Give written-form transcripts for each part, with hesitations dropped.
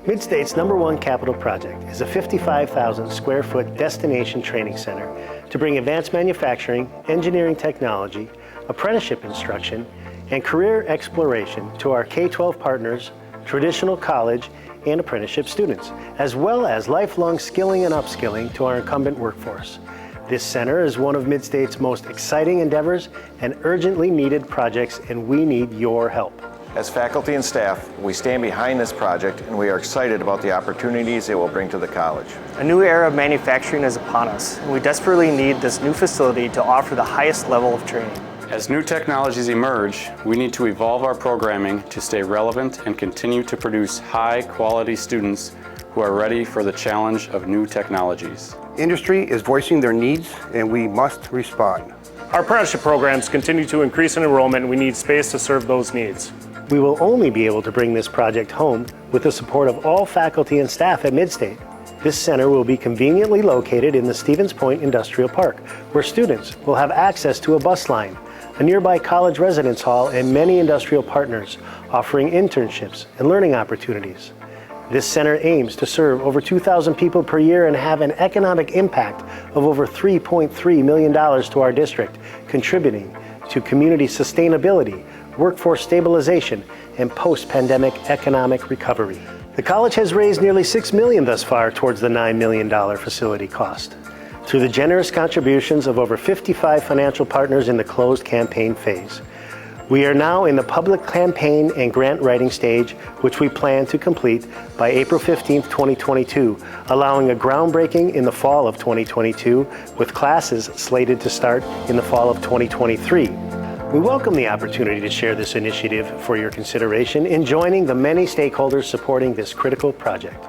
Mid-State's #1 capital project is a 55,000 square foot destination training center to bring advanced manufacturing, engineering technology, apprenticeship instruction, and career exploration to our K-12 partners, traditional college, and apprenticeship students, as well as lifelong skilling and upskilling to our incumbent workforce. This center is one of Mid-State's most exciting endeavors and urgently needed projects, and we need your help. As faculty and staff, we stand behind this project and we are excited about the opportunities it will bring to the college. A new era of manufacturing is upon us, and we desperately need this new facility to offer the highest level of training. As new technologies emerge, we need to evolve our programming to stay relevant and continue to produce high-quality students who are ready for the challenge of new technologies. Industry is voicing their needs, and we must respond. Our apprenticeship programs continue to increase in enrollment, and we need space to serve those needs. We will only be able to bring this project home with the support of all faculty and staff at Mid-State. This center will be conveniently located in the Stevens Point Industrial Park, where students will have access to a bus line, a nearby college residence hall, and many industrial partners offering internships and learning opportunities. This center aims to serve over 2,000 people per year and have an economic impact of over $3.3 million to our district, contributing to community sustainability, workforce stabilization, and post-pandemic economic recovery. The college has raised nearly $6 million thus far towards the $9 million facility cost, through the generous contributions of over 55 financial partners in the closed campaign phase. We are now in the public campaign and grant writing stage, which we plan to complete by April 15, 2022, allowing a groundbreaking in the fall of 2022, with classes slated to start in the fall of 2023. We welcome the opportunity to share this initiative for your consideration in joining the many stakeholders supporting this critical project.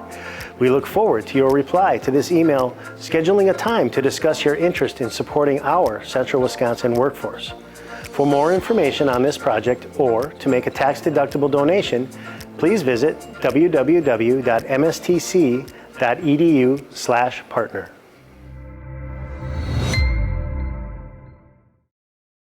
We look forward to your reply to this email, scheduling a time to discuss your interest in supporting our Central Wisconsin workforce. For more information on this project or to make a tax-deductible donation, please visit www.mstc.edu/partner.